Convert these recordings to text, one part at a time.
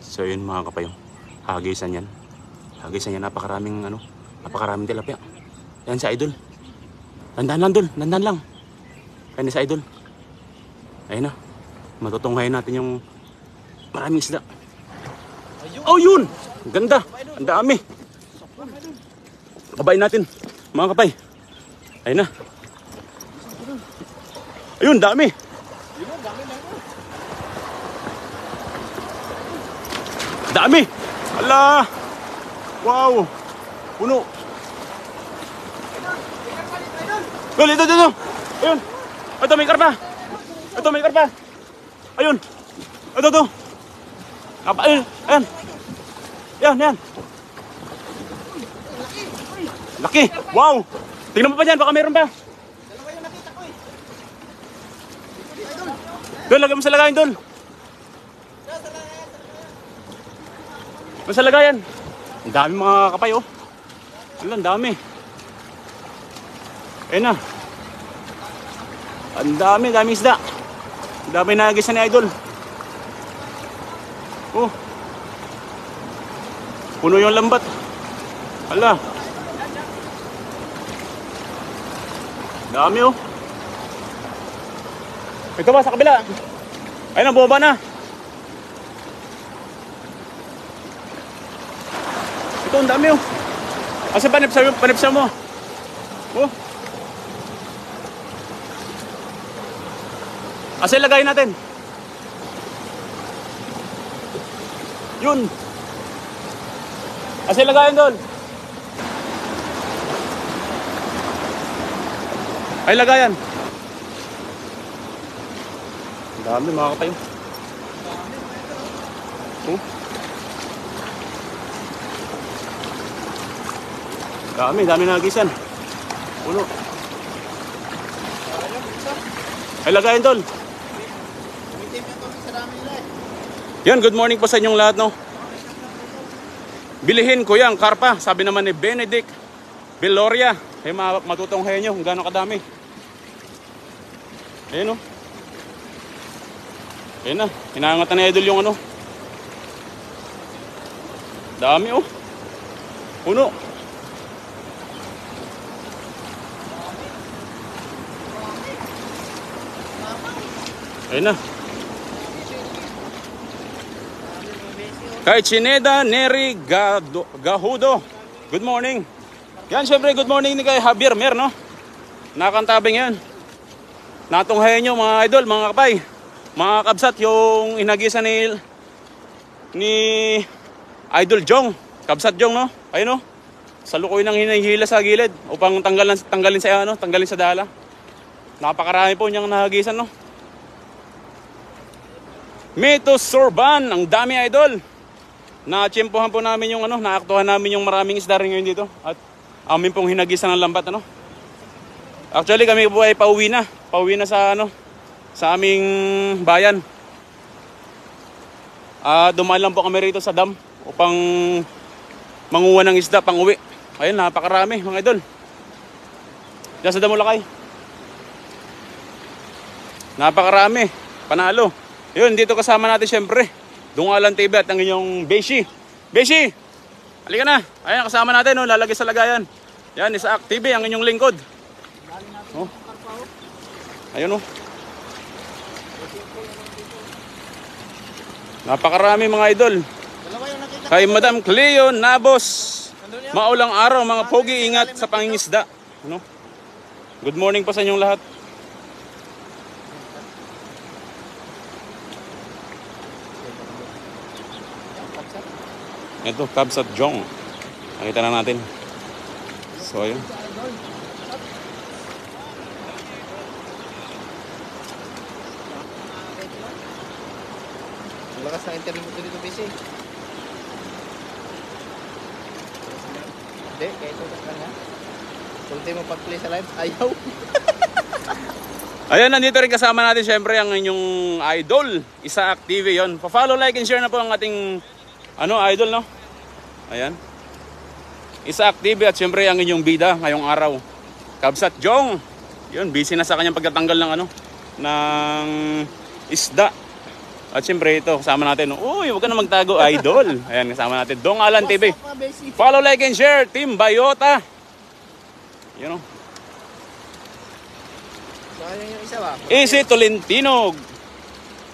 So yun mga kapayo, hagisan yan. Hagisan yan, napakaraming napakaraming tilapia. Yan si Idol. Dandan lang Dol, dandan lang. Yan si Idol. Ayun na, matutunghayin natin yung maraming isda. Oh yun, ganda, ang dami. Kabayin natin mga kapay. Ayun na. Ayun, dami. Dami. Ala. Wow. Puno. Dol, ito. Ayun. Ito may karpa. Ayun. Ito. Ayun. Ayan. Yan. Laki. Wow. Tingnan mo pa dyan, baka meron pa. Dalawa yung nakita ko eh. Dol, lagay mo sa lagayan, Dol. Sa lagayan. Ang dami mga kapay, oh. Ang dami. Ayun na. Ang daming isda. Ang dami nagisa ni Idol. Oh. Puno yung lambat. Hala. Dami, oh. Ito ba sa kabila? Ayun na, bumaba na. Ito, ang dami, oh. Asa panipsa mo? Oh. Asa ilagay natin? Yun. Asa ilagayin doon? Ay, lagayan. Ang dami mga kapayo. Oh. Dami nagisan. Puno. Ay, lagayan doon. Yan, good morning po sa inyong lahat, no? Bilihin ko yan, karpa. Sabi naman ni Benedict Beloria. Eh, matutunghayan nyo kung gano'ng kadami. Ayan, no? Ayan na, hinahangatan na Idol yung dami, oh. Puno. Ayan na. Kay Chineda Neri Gahudo. Good morning. Yan, syempre good morning ni kay Javier Mer, no? Nakantabing yan. Natunghayan nyo mga idol, mga kapay. Mga kabsat, yung inagisa ni Idol Jong. Kabsat Jong, no? Ayun, no? Salukoy ng hinihila sa gilid upang tanggalin sa dala. Napakarami po niyang nahagisan, no? Mito Sorban, ang dami idol. Na-tsempohan po namin yung naaktuhan namin yung maraming isda rin ngayon dito. At amin pong hinagisan ng lambat, Actually kami po ay pauwi na sa aming bayan. Dumaan lang po kami rito sa dam upang manguha ng isda pang uwi. Ayun, napakarami mga idol. Diyan sa Damulakay. Napakarami, panalo. Yun, dito kasama natin syempre Dungalan TV at ang inyong Beshi. Beshi, halika na. Ayan, kasama natin, lalagay sa lagayan. Yan, Isaac TV, ang inyong lingkod. Oh. Ayun, napakarami mga idol. Kay Madam Cleo Nabos, maulang araw mga pogi, ingat sa pangingisda. Good morning po sa inyong lahat. Ito, Kabsat Jong. Nakita na natin. So, ayun. Lakas na internet mo dito, busy. Hindi, kaya ito lang ha. Kunti mo pag-play sa live, ayaw. Ayan, nandito rin kasama natin syempre ang inyong idol, Isaac TV. Yun, pa-follow, like, and share na po ang ating idol, no? Ayan. Isaac TV at syempre ang inyong bida ngayong araw, Kabsat Jong. Yun, busy na sa kanyang pagtatanggal ng ng isda. At siyempre ito, kasama natin. Uy, huwag ka na magtago, idol. Ayan, kasama natin. Dong Alan TV. Follow, like, and share. Team Bayota. You know. Sayang yung isa ba? Easy Tolentino.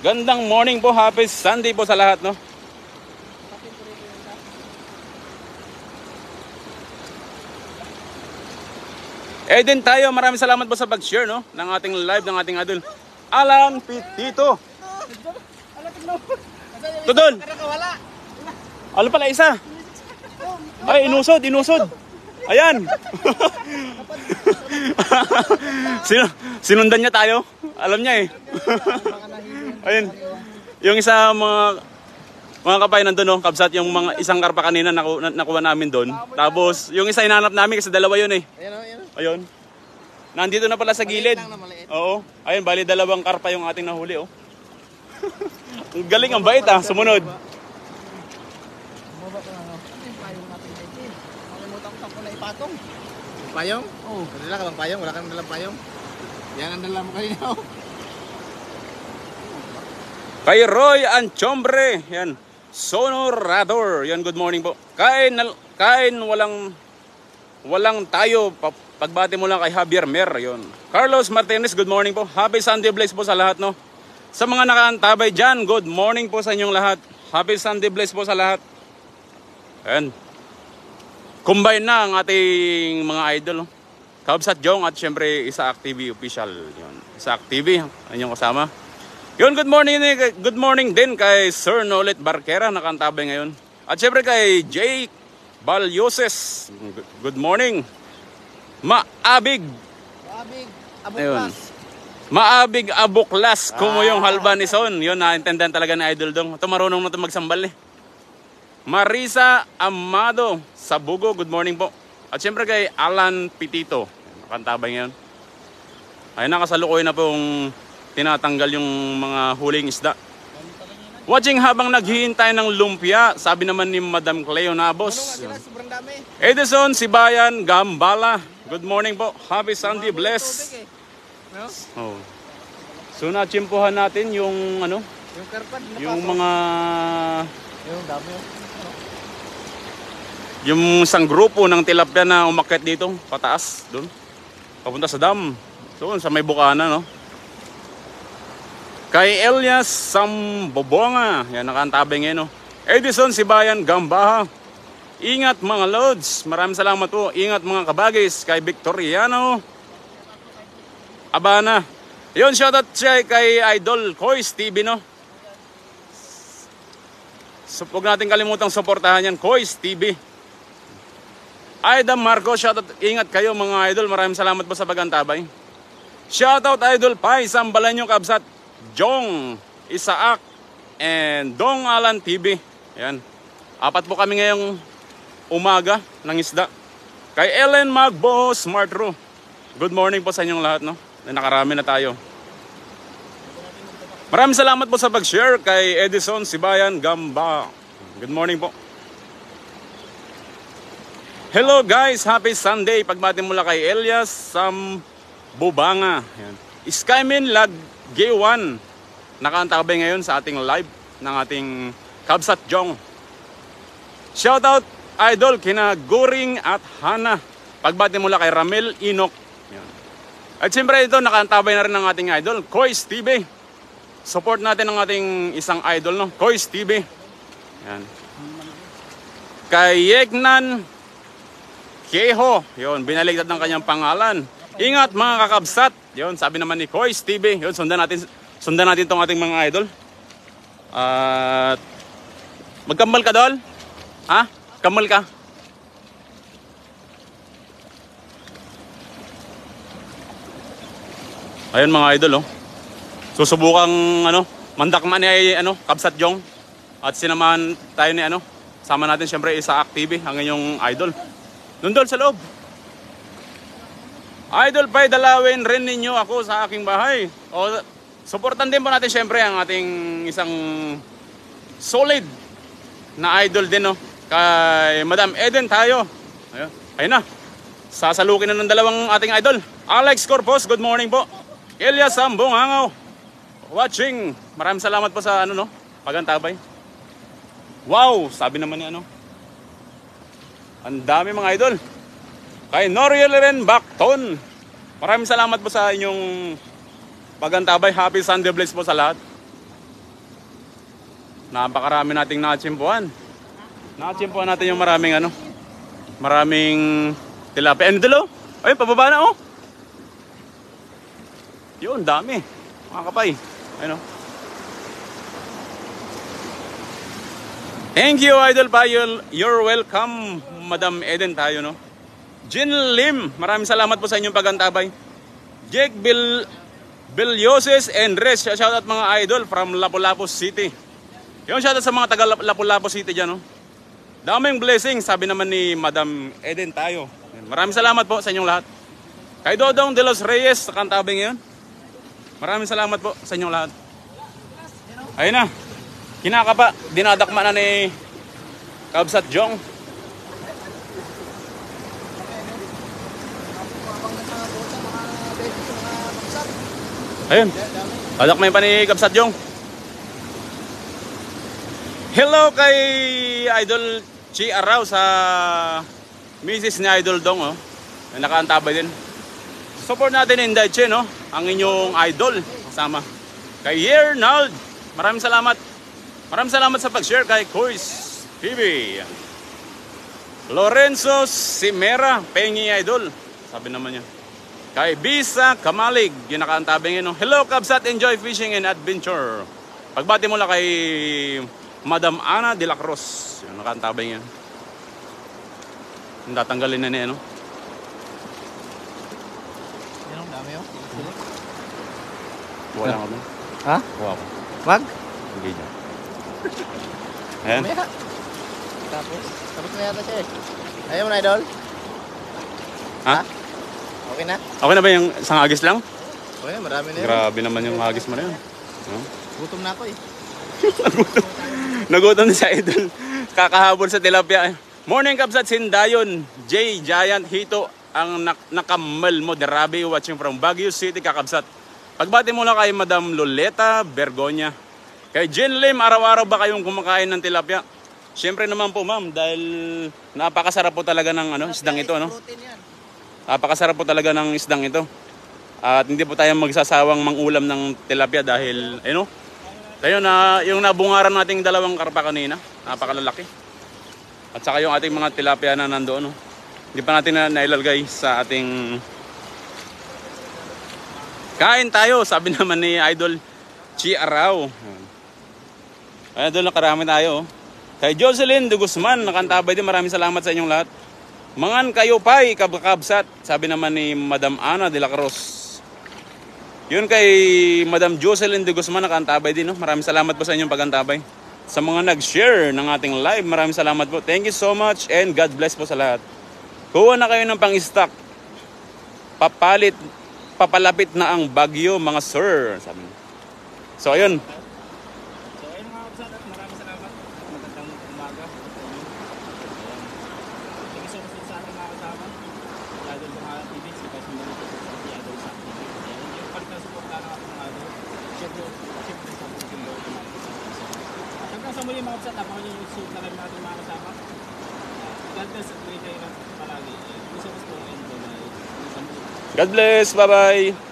Gandang morning po. Happy Sunday po sa lahat, no? Din tayo, maraming salamat po sa pag-share, no? Ng ating live, ng ating idol. Alan Pitito. Tudol. Ano pala isa? Ay, inusod. Ayan. Sinundan niya tayo. Alam niya eh. Ayun. Yung isa mga kapay nandun, no? Kabsat yung mga isang karpa kanina nakuha namin doon. Tapos yung isa hinanap namin kasi dalawa yun eh. Ayun. Nandito na pala sa gilid. Oo. Ayun, bali dalawang karpa yung ating nahuli, oh. Galing ang bait, ah. Sumunod. Payong? Oo. Dala ka bang payong? Wala kang dalang payong? Yan ang dala mo kanina, oh. Kay Roy Anchombre. Yan. Sonorador. Yan, good morning po. Kain walang tayo. Pagbati mo lang kay Javier Mer. Yun. Carlos Martinez, good morning po. Happy Sunday bless po sa lahat, no? Sa mga nakaantabay dyan, good morning po sa inyong lahat. Happy Sunday bless po sa lahat. Ayan. Combine na ang ating mga idol, no? Kabsat Jong at syempre Isaac TV official. Yun. Isaac TV, ang inyong kasama. Yun, good morning din kay Sir Nolet Barquera, nakaantabay ngayon. At syempre kay Jake Balyoses, good morning. Maabig Abuklas. Maabig Abuklas, kumo yung halba ni Son. Yun, naintindihan talaga ni Idol Dong. Ito marunong na ito magsambal eh. Marisa Amado Sabugo, good morning po. At syempre kay Alan Pitito, nakantabay ngayon. Ayun, nakasalukoy na pong tinatanggal yung mga huling isda. Watching habang naghihintay ng lumpia, sabi naman ni Madam Cleo Nabos. Edison Sibayan Gambala, good morning po. Happy Sunday, bless. Oh. So nachimpuhan natin yung ano? Yung karpad na yung mga yung dami. Yung isang grupo ng tilapia na umakyat dito, pataas doon. Papunta sa dam. Doon sa may bukana, no? Kay Elias Sambobonga, yan nakaantabay ngayon, no? Edison Sibayan Gambaha. Ingat mga loads. Maraming salamat po. Ingat mga kabagis. Kay Victoriano Abana. Yun, shoutout siya kay Idol Kois TV, no? So, huwag natin kalimutang suportahan yan. Kois TV. Aida Marco, shoutout. Ingat kayo mga idol. Maraming salamat po sa pagantabay. Shoutout Idol Pai, sambalan yung kabsat. Jong, Isaac, and Dong Alan TV. Yan. 4 po kami ngayong umaga ng isda. Kay Ellen Magbo Smart Ro. Good morning po sa inyong lahat, no? Nakarami na tayo. Maraming salamat po sa pag-share kay Edison Sibayan Gamba. Good morning po. Hello guys, happy Sunday. Pagbati mula kay Elias Sambubanga. Yan. Skymin Lag G1. Nakaantabay ngayon sa ating live ng ating Kabsat Jong. Shoutout Idol kina Guring at Hana. Pagbati mula kay Ramel Inok. Yan. At siyempre ito, nakaantabay na rin ng ating idol, Kois TV. Support natin ang ating isang idol, no? Kois TV. Yan. Kay Yegnan Keho. Yun, binaligtad ng kanyang pangalan. Ingat mga kakabsat. Yun, sabi naman ni Kois TV. Yun, sundan natin tong ating mga idol. At magkambal ka, Dol? Ha? Kambal ka? Ayun mga idol, oh. Susubukang mandakman ni Kabsat Jong. At sinamahan tayo ni sama natin syempre Isaac TV, ang inyong idol. Nundol sa loob. Idol Pai, dalawin rin ninyo ako sa aking bahay. O, supportan din po natin syempre ang ating isang solid na idol din, no? Kay Madam Eden tayo. Ayun na. Sasalukin na ng dalawang ating idol. Alex Corpus, good morning po. Elias Sambong Hangaw. watching. Maraming salamat po sa ano no, pagantabay. Wow, sabi naman ni ano. Ang dami mga idol. Kay Noriel Ren Bacton. Maraming salamat po sa inyong pagantabay. Happy Sunday bless po sa lahat. Napakarami nating natsimpuan. Natsimpuan natin yung maraming ano. Maraming tilapia. Ano dalo? Ayun, pababa na oh. Yun, dami. Mga kapay. Ayun oh. Thank you, Idol Payol. You're welcome, Madam Eden tayo, no? Jin Lim, maraming salamat po sa inyong pagantabay. Jake Bilyoses and Res, shout out mga idol from Lapu-Lapu City. Yung shout out sa mga taga Lapu-Lapu City dyan, no? Daming blessings, sabi naman ni Madam Eden tayo. Maraming salamat po sa inyong lahat. Kay Dodong de los Reyes, sa kantabing ngayon. Maraming salamat po sa inyong lahat. Ayun na. Kinakapa, dinadakma na ni Kabsat Jong. Ayun. Dadakmain pa ni Kabsat Jong. Hello kay Idol Chi Araw sa Mrs. ni Idol Dong, oh. Nakaantabay din. Support natin in Daiche, no? Ang inyong idol kasama. Kay Yernald, maraming salamat. Maraming salamat sa pag-share kay Kois TV. Lorenzo Simera, Pengi Idol. Sabi naman niya. Kay Bisa Kamalig, yung nakaantabing yun. Hello Kabsat, enjoy fishing and adventure. Pagbati mo lang kay Madam Ana de la Cruz. Yung nakaantabing yan. Yung tatanggalin na niya, no? Yan ang dami oh. Wala ko. Ha? Wala ko. Wag? Hindi dyan. Ayan. Tapos na yata siya eh. Ayaw mo na, Idol? Ha? Okay na? Okay na ba yung isang agis lang? Okay na, marami na yun. Grabe naman yung agis mo na yun. Huh? Gutom na ako eh. Nagutom na sa idol. Kakahabol sa tilapia. Morning Kabsat Sindayon. J. Giant Hito ang nakamal mo. Derabi watching from Baguio City, Kakabsat. Pagbati mo lang kay Madam Loleta Bergonya. Kay Jen Lim, araw-araw ba kayong kumakain ng tilapia? Siyempre naman po ma'am, dahil napakasarap po talaga ng ano, isdang ito. No? Napakasarap po talaga ng isdang ito. At hindi po tayo magsasawang mangulam ng tilapia dahil, ano, tayo na, yung nabungaran nating dalawang karpa kanina, napakalalaki. At saka yung ating mga tilapia na nandoon. No? Hindi pa natin na nailalagay sa ating... Kain tayo, sabi naman ni Idol Chi Araw. Ay, doon nakarami tayo. Kay Jocelyn de Guzman, nakantabay din. Maraming salamat sa inyong lahat. Mangan kayo pa'y kabkabsat, sabi naman ni Madam Ana de la Cruz. Yun kay Madam Jocelyn de Guzman, nakantabay din. No? Maraming salamat po sa inyong pagantabay. Sa mga nag-share ng ating live, maraming salamat po. Thank you so much and God bless po sa lahat. Kuha na kayo ng pang-stock. Papalapit na ang bagyo, mga sir. Sabi niya. So, ayun. Hanggang sa muli mga kapsat, abangan nyo yung suit na kami natin mga kasama. God bless at may kayo palagi. Gusto ko po and God bless, bye-bye.